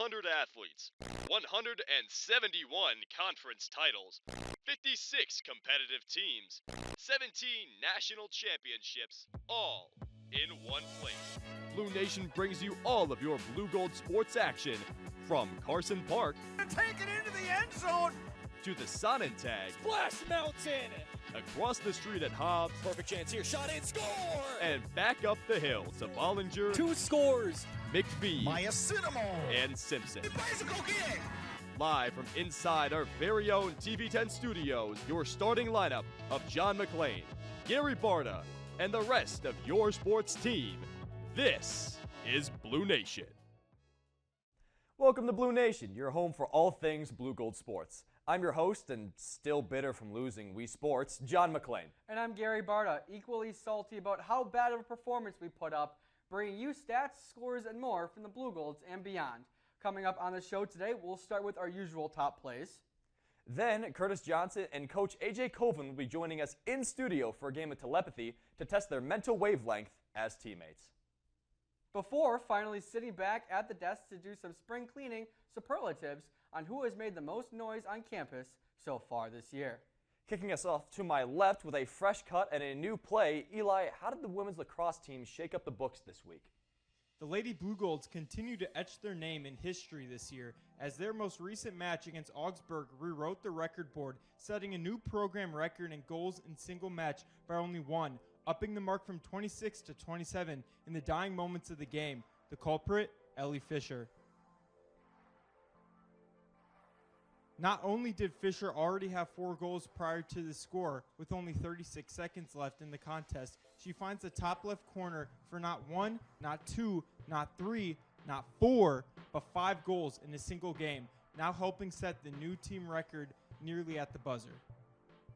100 athletes, 171 conference titles, 56 competitive teams, 17 national championships, all in one place. Blue Nation brings you all of your Blugold sports action, from Carson Park take it into the end zone to the Sonnentag, Splash Mountain, across the street at Hobbs, perfect chance here, shot and score, and back up the hill to Bollinger, 2 scores, McPhee, Maya Cinnamon, and Simpson. the bicycle kid. Live from inside our very own TV10 studios, your starting lineup of John McClain, Gary Barta, and the rest of your sports team. This is Blue Nation. Welcome to Blue Nation, your home for all things Blugold sports. I'm your host and still bitter from losing Wii Sports, John McClain. And I'm Gary Barta, equally salty about how bad of a performance we put up, bringing you stats, scores, and more from the Blugolds and beyond. Coming up on the show today, we'll start with our usual top plays. Then Curtis Johnson and Coach AJ Colvin will be joining us in studio for a game of telepathy to test their mental wavelength as teammates. Before finally sitting back at the desk to do some spring cleaning superlatives on who has made the most noise on campus so far this year. Kicking us off to my left with a fresh cut and a new play, Eli, how did the women's lacrosse team shake up the books this week? The Lady Blugolds continue to etch their name in history this year, as their most recent match against Augsburg rewrote the record board, setting a new program record in goals in single match by only one, upping the mark from 26 to 27 in the dying moments of the game. The culprit, Ellie Fisher. Not only did Fisher already have 4 goals prior to the score, with only 36 seconds left in the contest, she finds the top left corner for not 1, not 2, not 3, not 4, but 5 goals in a single game, now helping set the new team record nearly at the buzzer.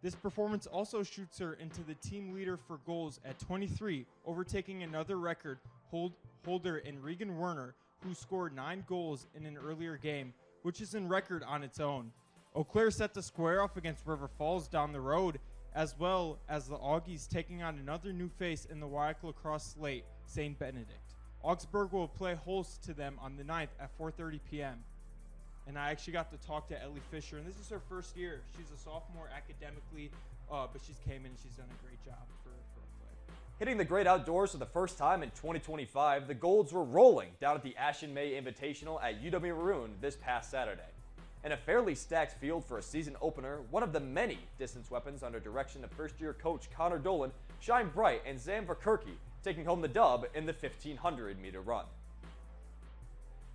This performance also shoots her into the team leader for goals at 23, overtaking another record holder in Regan Werner, who scored 9 goals in an earlier game, which is in record on its own. Eau Claire set to square off against River Falls down the road, as well as the Augies taking on another new face in the WIAC lacrosse slate, St. Benedict. Augsburg will play host to them on the 9th at 4:30 p.m. And I actually got to talk to Ellie Fisher, and this is her first year. She's a sophomore academically, but she's came in and she's done a great job for a play. Hitting the great outdoors for the first time in 2025, the Golds were rolling down at the Ashen May Invitational at UW Maroon this past Saturday. In a fairly stacked field for a season opener, one of the many distance weapons under direction of first-year coach Connor Dolan shined bright, and Zam Verkerke taking home the dub in the 1,500-meter run.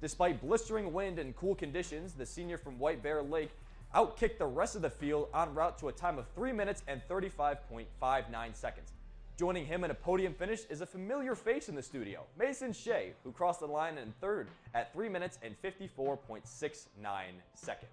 Despite blistering wind and cool conditions, the senior from White Bear Lake outkicked the rest of the field en route to a time of 3 minutes and 35.59 seconds. Joining him in a podium finish is a familiar face in the studio, Mason Shea, who crossed the line in third at 3 minutes and 54.69 seconds.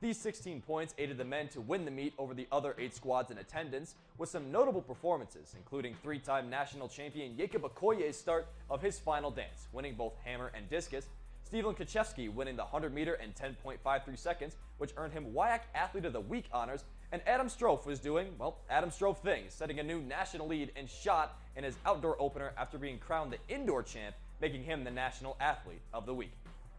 These 16 points aided the men to win the meet over the other 8 squads in attendance, with some notable performances, including 3-time national champion Jacob Okoye's start of his final dance, winning both hammer and discus, Steven Kaczewski winning the 100-meter in 10.53 seconds, which earned him WIAC Athlete of the Week honors, and Adam Strofe was doing, well, Adam Strofe things, setting a new national lead in shot in his outdoor opener after being crowned the indoor champ, making him the National Athlete of the Week.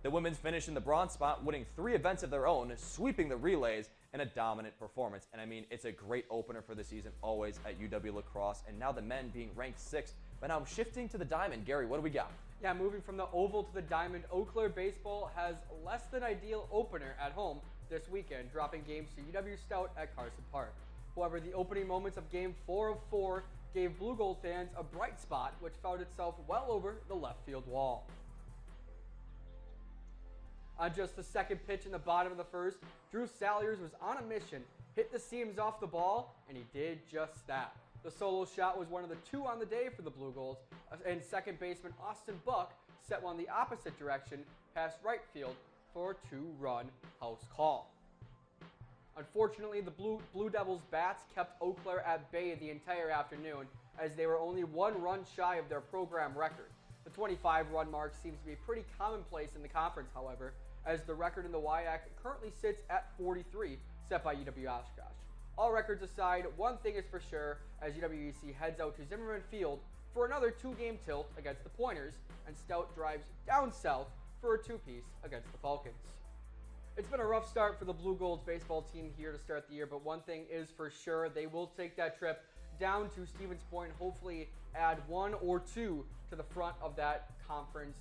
The women's finished in the bronze spot, winning 3 events of their own, sweeping the relays in a dominant performance. And I mean, it's a great opener for the season, always at UW Lacrosse, and now the men being ranked 6th. But now shifting to the diamond, Gary, what do we got? Yeah, moving from the oval to the diamond, Eau Claire baseball has less than ideal opener at home this weekend, dropping games to UW Stout at Carson Park. However, the opening moments of Game 4 of 4 gave Blugold fans a bright spot, which found itself well over the left field wall. On just the second pitch in the bottom of the first, Drew Salyers was on a mission, hit the seams off the ball, and he did just that. The solo shot was one of the 2 on the day for the Blugolds, and second baseman Austin Buck set one the opposite direction past right field for a 2-run house call. Unfortunately, the Blue Devils bats kept Eau Claire at bay the entire afternoon, as they were only 1 run shy of their program record. The 25-run mark seems to be pretty commonplace in the conference, however, as the record in the WIAC currently sits at 43, set by UW Oshkosh. All records aside, one thing is for sure as UWEC heads out to Zimmerman Field for another 2-game tilt against the Pointers, and Stout drives down south for a 2-piece against the Falcons. It's been a rough start for the Blugold baseball team here to start the year, but one thing is for sure, they will take that trip down to Stevens Point, hopefully add 1 or 2 to the front of that conference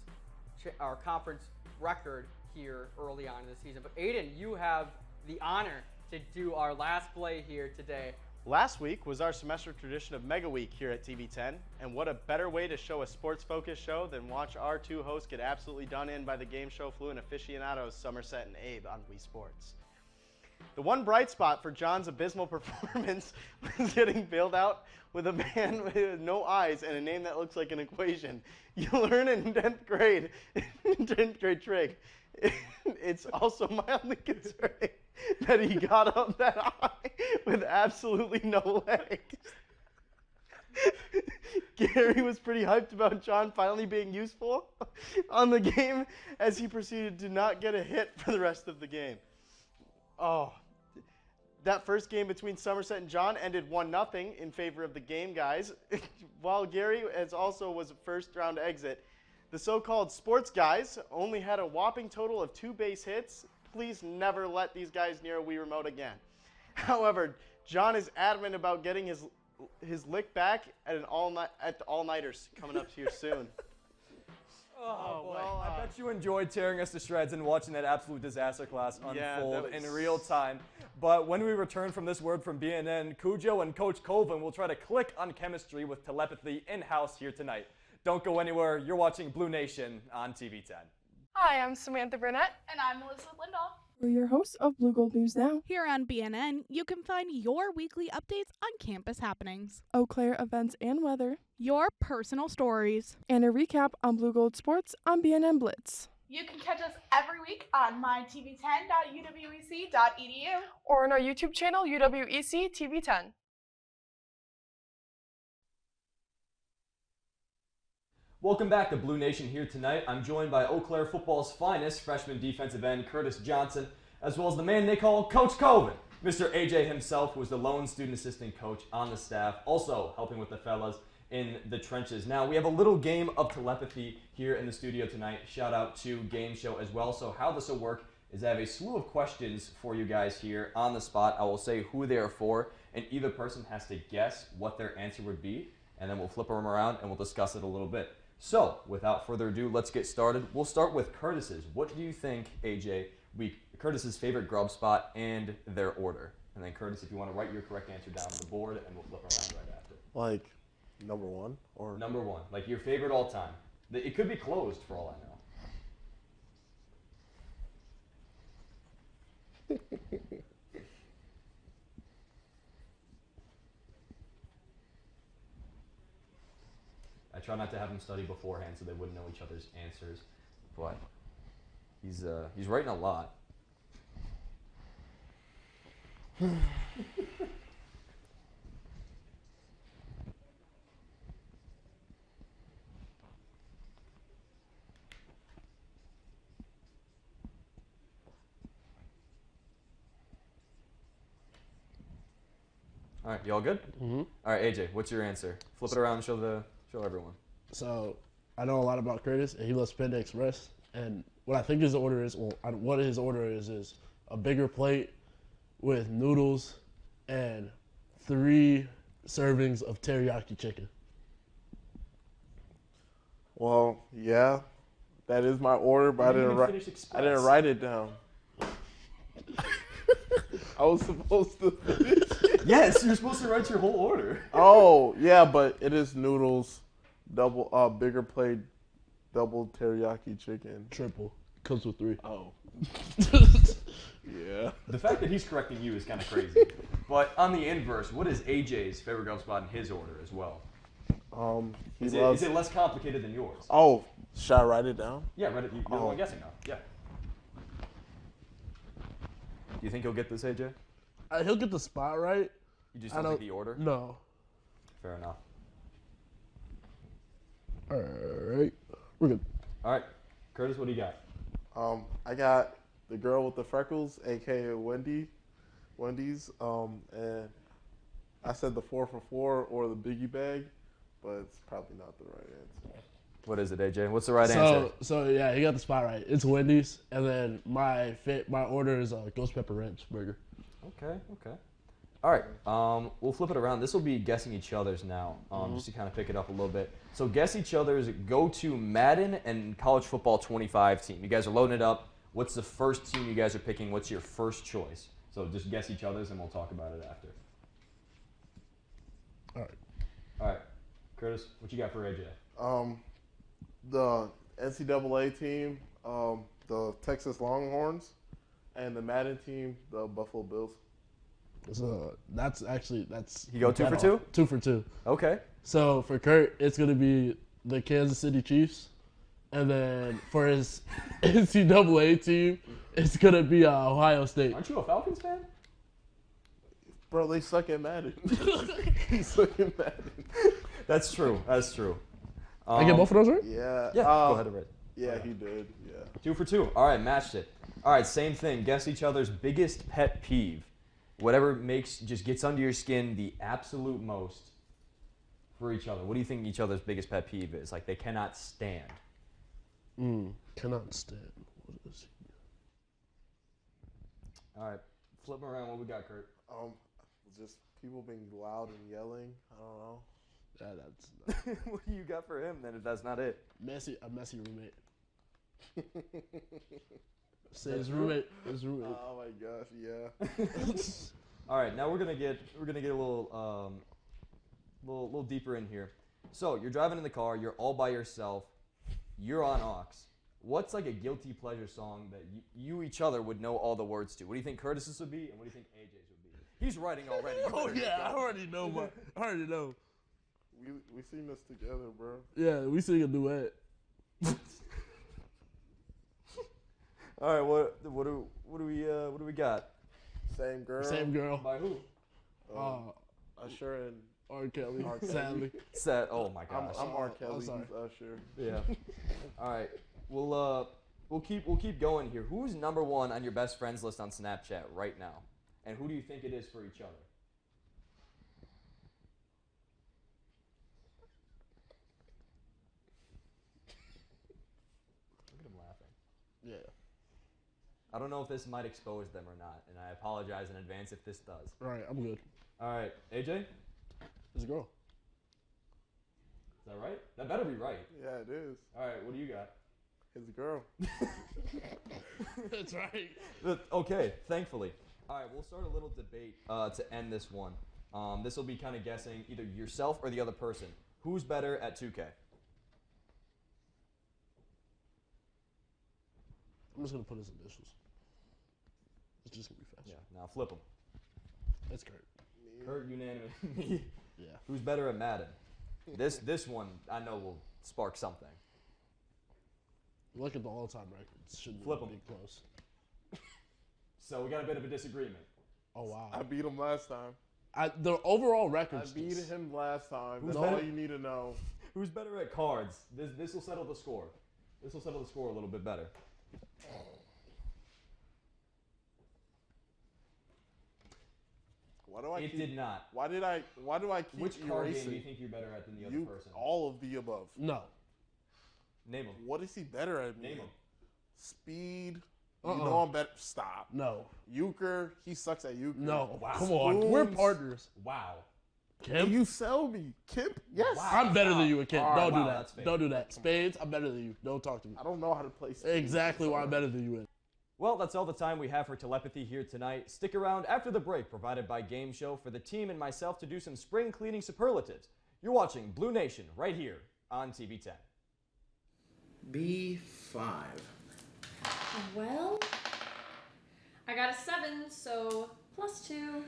record here early on in the season. But Aiden, you have the honor to do our last play here today. Last week was our semester tradition of Mega Week here at TV10, and what a better way to show a sports-focused show than watch our two hosts get absolutely done in by the game show fluent aficionados Somerset and Abe on Wii Sports. The one bright spot for John's abysmal performance was getting bailed out with a man with no eyes and a name that looks like an equation. You learn in 10th grade, trig. It's also mildly concerning that he got up that high with absolutely no legs. Gary was pretty hyped about John finally being useful on the game as he proceeded to not get a hit for the rest of the game. Oh, that first game between Somerset and John ended 1-0 in favor of the game guys, while Gary also was a first-round exit. The so-called sports guys only had a whopping total of 2 base hits. Please never let these guys near a Wii Remote again. However, John is adamant about getting his lick back at the all-nighters coming up here soon. Oh, well, I bet you enjoyed tearing us to shreds and watching that absolute disaster class unfold in real time. But when we return from this word from BNN, Cujo and Coach Colvin will try to click on chemistry with telepathy in-house here tonight. Don't go anywhere. You're watching Blunation on TV10. Hi, I'm Samantha Burnett. And I'm Melissa Lindahl. We're your hosts of Blugold News Now. Here on BNN, you can find your weekly updates on campus happenings, Eau Claire events and weather, your personal stories, and a recap on Blugold sports on BNN Blitz. You can catch us every week on mytv10.uwec.edu or on our YouTube channel, UWEC TV10. Welcome back to Blue Nation here tonight. I'm joined by Eau Claire football's finest freshman defensive end, Curtis Johnson, as well as the man they call Coach Colvin. Mr. AJ himself, who was the lone student assistant coach on the staff, also helping with the fellas in the trenches. Now, we have a little game of telepathy here in the studio tonight. Shout out to Game Show as well. So how this will work is I have a slew of questions for you guys here on the spot. I will say who they are for, and either person has to guess what their answer would be, and then we'll flip them around and we'll discuss it a little bit. So, without further ado, let's get started. We'll start with Curtis's. What do you think, AJ, Curtis's favorite grub spot and their order? And then, Curtis, if you want to write your correct answer down on the board, and we'll flip around right after. Like number 1 or number 1, like your favorite all time. It could be closed for all I know. I try not to have them study beforehand so they wouldn't know each other's answers, but he's writing a lot. All right, you all good? Mm-hmm. All right, AJ, what's your answer? Flip it around and show everyone. So I know a lot about Curtis, and he loves Panda Express. And what I think his order is, what his order is a bigger plate with noodles and 3 servings of teriyaki chicken. Well, yeah, that is my order, but I didn't write it down. I was supposed to finish. Yes, you're supposed to write your whole order. Oh, yeah, but it is noodles, bigger plate, double teriyaki chicken. Triple. Comes with 3. Oh. Yeah. The fact that he's correcting you is kind of crazy. But on the inverse, what is AJ's favorite grub spot in his order as well? Is it less complicated than yours? Oh, should I write it down? Yeah, write it. You're the one guessing now. Yeah. Do you think he'll get this, AJ? He'll get the spot right. You just don't think the order? No. Fair enough. All right. We're good. All right. Curtis, what do you got? I got the girl with the freckles, a.k.a. Wendy, Wendy's. And I said the 4 for $4 or the Biggie Bag, but it's probably not the right answer. What is it, AJ? What's the right answer? So yeah, you got the spot right. It's Wendy's, and then my order is Ghost Pepper Ranch burger. Okay. All right, we'll flip it around. This will be guessing each other's now, just to kind of pick it up a little bit. So guess each other's go-to Madden and College Football 25 team. You guys are loading it up. What's the first team you guys are picking? What's your first choice? So just guess each other's, and we'll talk about it after. All right, Curtis, what you got for AJ? The NCAA team, the Texas Longhorns, and the Madden team, the Buffalo Bills. So that's You go 2 for 2? 2 for 2. Okay. So for Kurt, it's gonna be the Kansas City Chiefs, and then for his NCAA team, it's gonna be Ohio State. Aren't you a Falcons fan? Bro, they suck at Madden. He suck at Madden. That's true. I get both of those right? Yeah. Yeah. Go ahead, Red. Yeah, he did. Yeah. 2 for 2. All right, matched it. All right, same thing. Guess each other's biggest pet peeve. Whatever just gets under your skin the absolute most for each other. What do you think each other's biggest pet peeve is? Like they cannot stand. Cannot stand. What is he? All right, flip 'em around. What we got, Kurt? Just people being loud and yelling. I don't know. Yeah, that's. What do you got for him then? If that's not it. A messy roommate. Say his roommate. Oh my gosh, yeah. All right, now we're gonna get a little deeper in here. So you're driving in the car, you're all by yourself, you're on aux. What's like a guilty pleasure song that you each other would know all the words to? What do you think Curtis's would be, and what do you think AJ's would be? He's writing already. Oh yeah, I already know. We sing this together, bro. Yeah, we sing a duet. All right, what do we got? Same girl. By who? Usher and R. Kelly. Sadly. Oh my gosh. I'm R. Kelly. I'm sorry. He's Usher. Yeah. All right. We'll keep going here. Who's number 1 on your best friends list on Snapchat right now? And who do you think it is for each other? Look at him laughing. Yeah. I don't know if this might expose them or not, and I apologize in advance if this does. All right, I'm good. All right, AJ? It's a girl. Is that right? That better be right. Yeah, it is. All right, what do you got? His girl. That's right. Okay, thankfully. All right, we'll start a little debate to end this one. This will be kind of guessing either yourself or the other person. Who's better at 2K? I'm just going to put his initials. It's just going to be fast. Yeah, now flip them. That's Kurt. Kurt, unanimous. Me. Yeah. Who's better at Madden? This one I know will spark something. Look at the all-time records. Shouldn't Flip be 'em. close. So we got a bit of a disagreement. Oh, wow. I beat him last time. The overall I records. beat him last time. Who's That's better? all you need to know. Who's better at cards? This will settle the score. This will settle the score a little bit better. Why do I It keep, did not. Why do I keep Which card game erasing? do you think you're better at than the other person? All of the above. No. Name them. What is he better at? Name them. Speed. You know I'm better. Stop. No. Euchre. He sucks at euchre. No. Wow. Come on. We're partners. Wow. Kemp? You sell me. Kemp? Yes. Wow. I'm better than you at Kemp. All right, Don't do wow, that. that's fake. Don't do that. Spades, I'm better than you. Don't talk to me. I don't know how to play spades. Exactly why I'm better than you at. Well, that's all the time we have for Telepathy here tonight. Stick around after the break provided by Game Show for the team and myself to do some spring cleaning superlatives. You're watching Blue Nation right here on TV 10. B5. Well, I got a 7, so +2.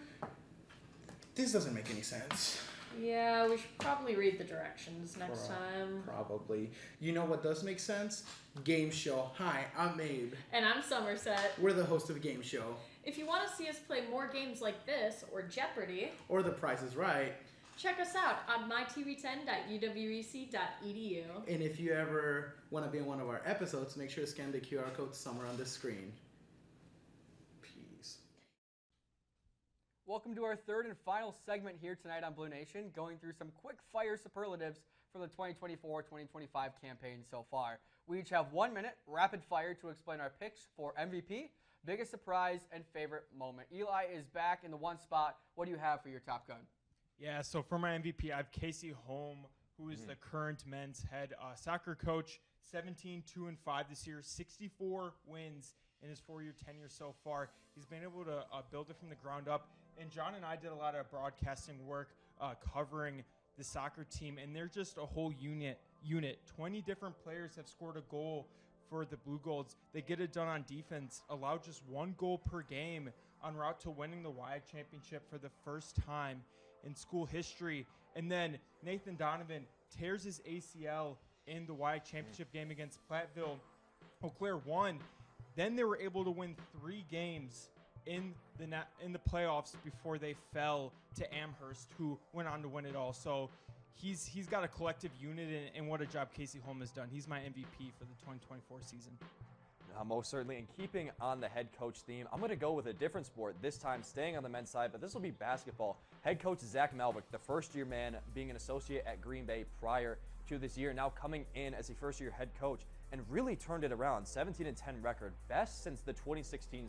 This doesn't make any sense. Yeah, we should probably read the directions next time. Probably. You know what does make sense? Game Show. Hi, I'm Abe. And I'm Somerset. We're the host of Game Show. If you want to see us play more games like this, or Jeopardy! Or The Price is Right. Check us out on mytv10.uwec.edu. And if you ever want to be in one of our episodes, make sure to scan the QR code somewhere on the screen. Welcome to our third and final segment here tonight on Blue Nation, going through some quick fire superlatives from the 2024-2025 campaign so far. We each have 1 minute rapid fire to explain our picks for MVP, biggest surprise, and favorite moment. Eli is back in the one spot. What do you have for your top gun? Yeah, so for my MVP, I have Casey Holm, who is the current men's head soccer coach, 17-2-5 this year, 64 wins in his 4-year tenure so far. He's been able to build it from the ground up. And John and I did a lot of broadcasting work covering the soccer team, and they're just a whole unit. 20 different players have scored a goal for the Blugolds. They get it done on defense, allow just 1 goal per game, en route to winning the WIAC championship for the first time in school history. And then Nathan Donovan tears his ACL in the WIAC championship game against Platteville. Eau Claire won. Then they were able to win 3 games in the playoffs before they fell to Amherst, who went on to win it all. So he's got a collective unit, and what a job Casey Holm has done. He's my MVP for the 2024 season. Most certainly. And keeping on the head coach theme, I'm going to go with a different sport, this time staying on the men's side, but this will be basketball. Head coach Zach Malvick, the first-year man, being an associate at Green Bay prior to this year, now coming in as a first-year head coach, and really turned it around. 17-10 record, best since the 2016-17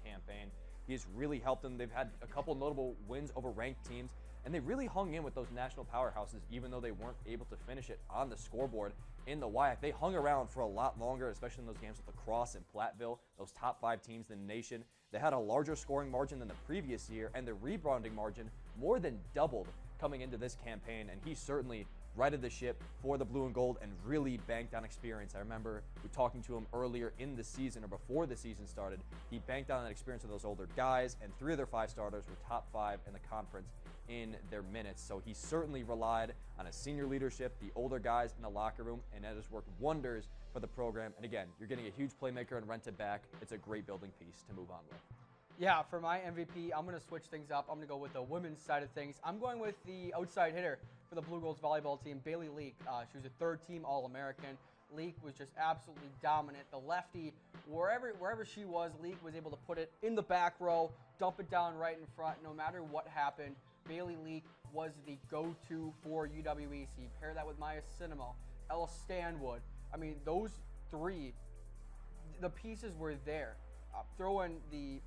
campaign. He has really helped them. They've had a couple notable wins over ranked teams, and they really hung in with those national powerhouses, even though they weren't able to finish it on the scoreboard in the WIAC. They hung around for a lot longer, especially in those games with La Crosse and Platteville, those top 5 teams in the nation. They had a larger scoring margin than the previous year, and the rebounding margin more than doubled coming into this campaign, and he certainly righted the ship for the blue and gold and really banked on experience. I remember we talking to him earlier in the season, or before the season started. He banked on that experience of those older guys, and 3 of their 5 starters were top 5 in the conference in their minutes. So he certainly relied on his senior leadership, the older guys in the locker room, and that has worked wonders for the program. And again, you're getting a huge playmaker and rent it back. It's a great building piece to move on with. Yeah, for my MVP, I'm going to switch things up. I'm going to go with the women's side of things. I'm going with the outside hitter for the Bluegolds volleyball team, Bailey Leak. She was a 3rd team All-American. Leak was just absolutely dominant. The lefty, wherever she was, Leak was able to put it in the back row, dump it down right in front, no matter what happened. Bailey Leak was the go-to for UWEC. Pair that with Maya Cinema, Ella Stanwood. I mean, those 3, the pieces were there. Throw in the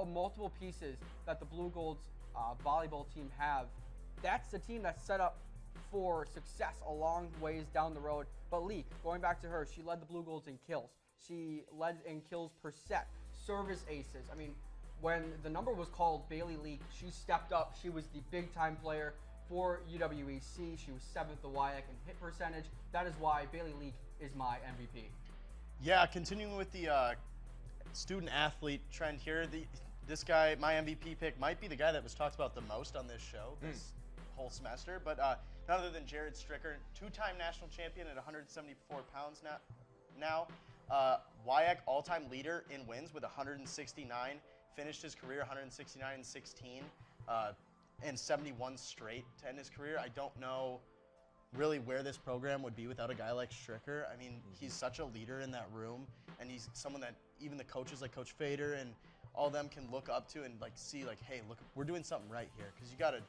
multiple pieces that the Bluegolds volleyball team have. That's the team that's set up for success a long ways down the road. But Leak, going back to her, she led the Bluegolds in kills. She led in kills per set, service aces. I mean, when the number was called Bailey Leak, she stepped up. She was the big-time player for UWEC. She was 7th the WIAC in hit percentage. That is why Bailey Leak is my MVP. Yeah, continuing with the student athlete trend here, this guy, my MVP pick, might be the guy that was talked about the most on this show this whole semester, but none other than Jared Stricker, 2-time national champion at 174 pounds now. WIAC all-time leader in wins with 169, finished his career 169 and 16, and 71 straight to end his career. I don't know really where this program would be without a guy like Stricker. I mean, he's such a leader in that room, and he's someone that even the coaches like Coach Fader and all of them can look up to and like see like, hey, look, we're doing something right here, because you got a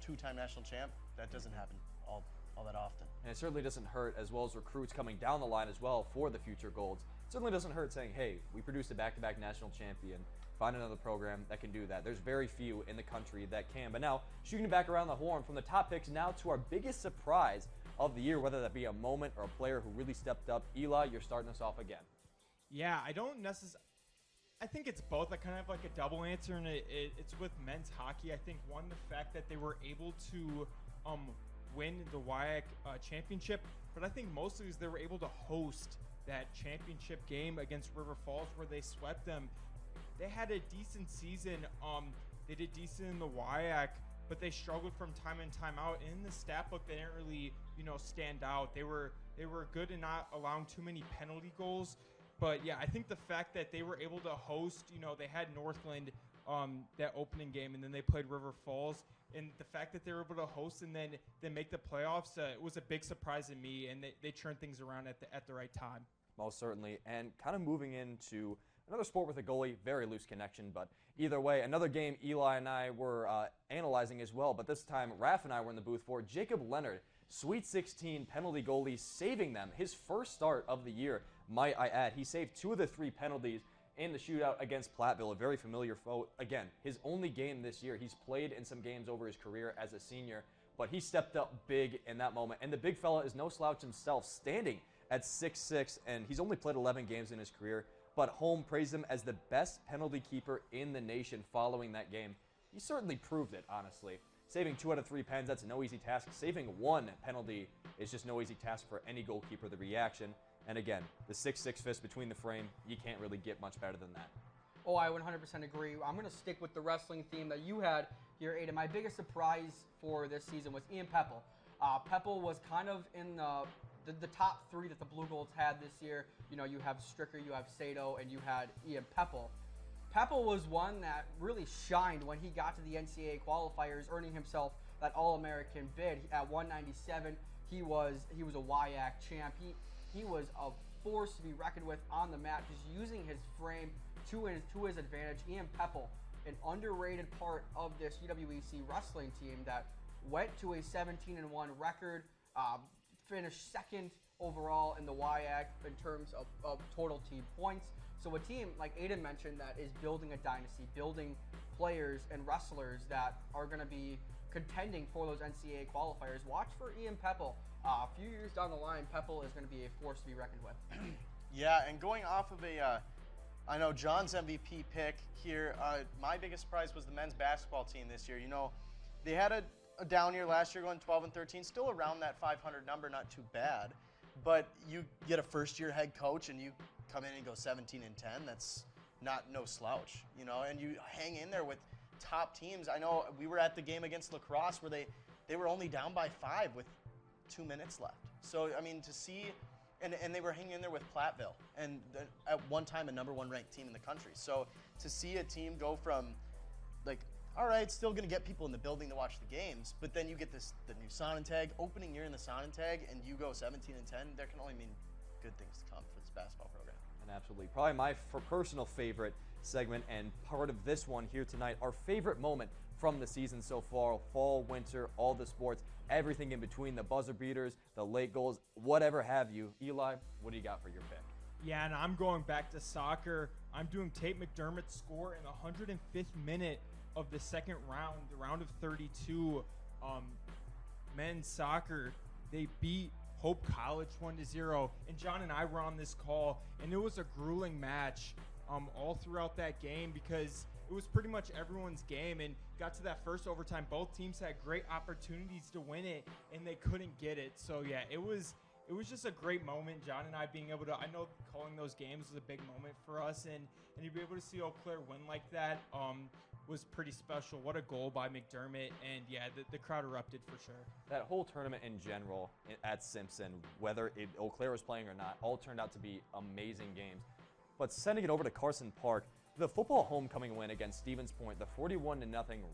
2-time national champ. That doesn't happen all that often. And it certainly doesn't hurt, as well as recruits coming down the line as well for the future Golds. It certainly doesn't hurt saying, hey, we produced a back-to-back national champion. Find another program that can do that. There's very few in the country that can. But now, shooting back around the horn from the top picks now to our biggest surprise of the year, whether that be a moment or a player who really stepped up. Eli, you're starting us off again. Yeah, I don't necessarily. I think it's both. I kind of have like a double answer, and it's with men's hockey. I think one, the fact that they were able to win the WIAC championship, but I think mostly is they were able to host that championship game against River Falls where they swept them. They had a decent season. They did decent in the WIAC, but they struggled from time and time out. In the stat book, they didn't really, stand out. They were good in not allowing too many penalty goals. But yeah, I think the fact that they were able to host, they had Northland that opening game, and then they played River Falls, and the fact that they were able to host and then make the playoffs, it was a big surprise to me, and they turned things around at the right time. Most certainly. And kind of moving into Another sport with a goalie, very loose connection, but either way, another game Eli and I were analyzing as well, but this time Raph and I were in the booth for Jacob Leonard, Sweet 16 penalty goalie, saving them. His first start of the year, might I add. He saved 2 of the 3 penalties in the shootout against Platteville, a very familiar foe. Again, his only game this year. He's played in some games over his career as a senior, but he stepped up big in that moment. And the big fella is no slouch himself, standing at 6'6", and he's only played 11 games in his career, but Home praised him as the best penalty keeper in the nation following that game. He certainly proved it, honestly. Saving 2 out of 3 pens, that's no easy task. Saving 1 penalty is just no easy task for any goalkeeper. The reaction, and again, the 6'6" fist between the frame, you can't really get much better than that. Oh, I 100% agree. I'm going to stick with the wrestling theme that you had here, Aiden. My biggest surprise for this season was Ian Peppel. Peppel was kind of in the top 3 that the Blugolds had this year. You know, you have Stricker, you have Sato, and you had Ian Peppel. Peppel was one that really shined when he got to the NCAA qualifiers, earning himself that All-American bid. At 197, he was a WIAC champ. He was a force to be reckoned with on the mat, just using his frame to his advantage. Ian Peppel, an underrated part of this UWEC wrestling team that went to a 17-1 record, finished second overall in the WIAC in terms of total team points. So a team, like Aiden mentioned, that is building a dynasty, building players and wrestlers that are going to be contending for those NCAA qualifiers. Watch for Ian Peppel. A few years down the line, Peppel is going to be a force to be reckoned with. Yeah, and going off of I know John's MVP pick here, my biggest surprise was the men's basketball team this year. You know, they had a down year last year, going 12-13, still around that 500 number, not too bad. But you get a first-year head coach and you come in and go 17-10, that's no slouch, you know, and you hang in there with top teams. I know we were at the game against La Crosse where they were only down by 5 with 2 minutes left. So, I mean, to see, and they were hanging in there with Platteville, and at one time a number 1 ranked team in the country. So to see a team go from, like, all right, still going to get people in the building to watch the games, but then you get the new Sonntag, opening year in the Sonntag, and you go 17-10, there can only mean good things to come for this basketball program. And absolutely, probably my personal favorite segment and part of this one here tonight, our favorite moment from the season so far, fall, winter, all the sports, everything in between, the buzzer beaters, the late goals, whatever have you. Eli, what do you got for your pick? Yeah, and I'm going back to soccer. I'm doing Tate McDermott's score in the 105th minute of the second round, the round of 32. Men's soccer, they beat Hope College 1-0, and John and I were on this call, and it was a grueling match all throughout that game because it was pretty much everyone's game, and got to that first overtime. Both teams had great opportunities to win it, and they couldn't get it. So yeah, it was just a great moment. John and I being able to, I know calling those games was a big moment for us, and to be able to see Eau Claire win like that was pretty special. What a goal by McDermott, and yeah, the crowd erupted for sure. That whole tournament in general at Simpson, whether Eau Claire was playing or not, all turned out to be amazing games. But sending it over to Carson Park, the football homecoming win against Stevens Point, the 41-0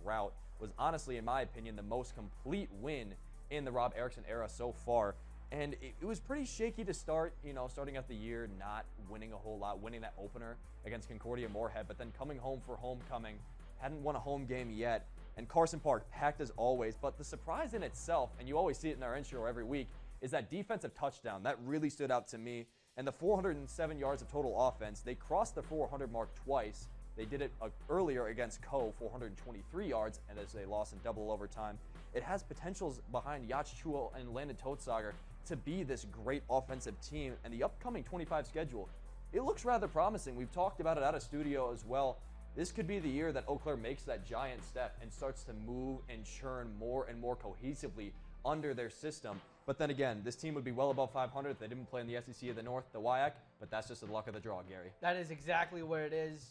rout, was honestly, in my opinion, the most complete win in the Rob Erickson era so far. And it was pretty shaky to start, starting out the year, not winning a whole lot, winning that opener against Concordia Moorhead, but then coming home for homecoming, hadn't won a home game yet, and Carson Park packed as always. But the surprise in itself, and you always see it in our intro every week, is that defensive touchdown. That really stood out to me. And the 407 yards of total offense, they crossed the 400 mark twice. They did it earlier against Co, 423 yards, and as they lost in double overtime. It has potentials behind Yacht Chuo and Landon Totsager to be this great offensive team. And the upcoming 25 schedule, it looks rather promising. We've talked about it out of studio as well. This could be the year that Eau Claire makes that giant step and starts to move and churn more and more cohesively under their system. But then again, this team would be well above 500 if they didn't play in the SEC of the North, the WIAC, but that's just the luck of the draw, Gary. That is exactly what it is.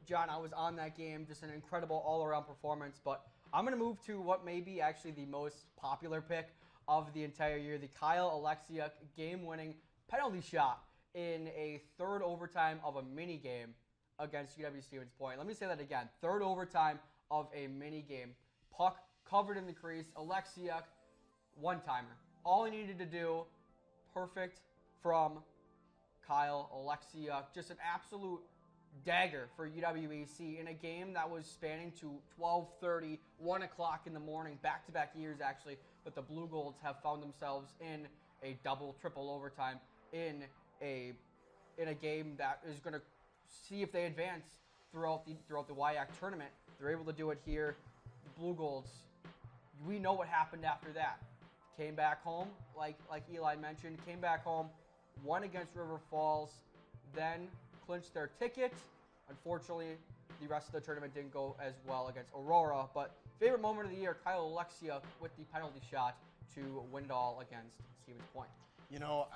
John, I was on that game, just an incredible all-around performance, but I'm going to move to what may be actually the most popular pick of the entire year, the Kyle Alexiuk game-winning penalty shot in a third overtime of a mini game against UW Stevens Point. Let me say that again. Third overtime of a mini game. Puck covered in the crease. Alexiuk, one-timer. All he needed to do, perfect from Kyle Alexiuk. Just an absolute dagger for UWEC in a game that was spanning to 12:30, 1 o'clock in the morning, back-to-back years actually, that the Blugolds have found themselves in a double, triple overtime in a game that is going to see if they advance throughout the WIAC tournament. They're able to do it here. Blugolds, we know what happened after that. Came back home, like Eli mentioned, came back home, won against River Falls, then clinched their ticket. Unfortunately, the rest of the tournament didn't go as well against Aurora, but favorite moment of the year, Kyle Alexia with the penalty shot to win it all against Stevens Point. You know,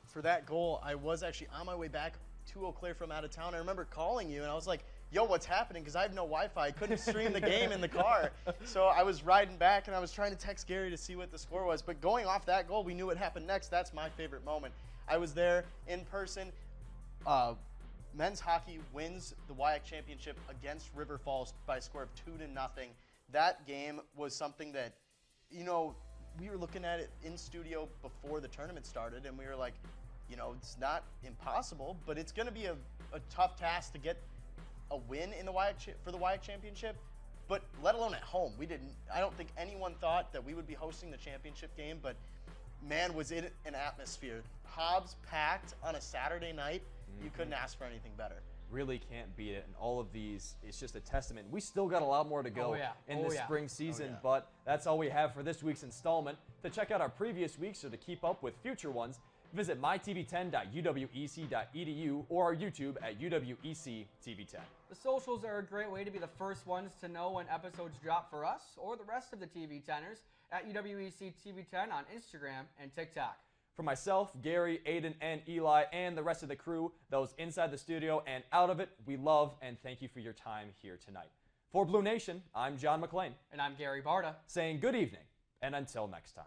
for that goal, I was actually on my way back to Eau Claire from out of town. I remember calling you, and I was like, yo, what's happening? Because I have no Wi-Fi. I couldn't stream the game in the car. So I was riding back, and I was trying to text Gary to see what the score was. But going off that goal, we knew what happened next. That's my favorite moment. I was there in person. Men's hockey wins the WIAC championship against River Falls by a score of 2-0. That game was something that, you know, we were looking at it in studio before the tournament started, and we were like, you know, it's not impossible, but it's going to be a tough task to get a win in the for the WIAC championship, but let alone at home. I don't think anyone thought that we would be hosting the championship game, but man, was it an atmosphere. Hobbs packed on a Saturday night. You couldn't ask for anything better. Really can't beat it. And all of these, it's just a testament. We still got a lot more to go in this spring season, but that's all we have for this week's installment. To check out our previous weeks or to keep up with future ones, visit mytv10.uwec.edu or our YouTube at UWEC TV10. The socials are a great way to be the first ones to know when episodes drop for us or the rest of the TV10ers at UWEC TV10 on Instagram and TikTok. For myself, Gary, Aiden, and Eli, and the rest of the crew, those inside the studio and out of it, we love and thank you for your time here tonight. For Blue Nation, I'm John McClain. And I'm Gary Barta. Saying good evening, and until next time.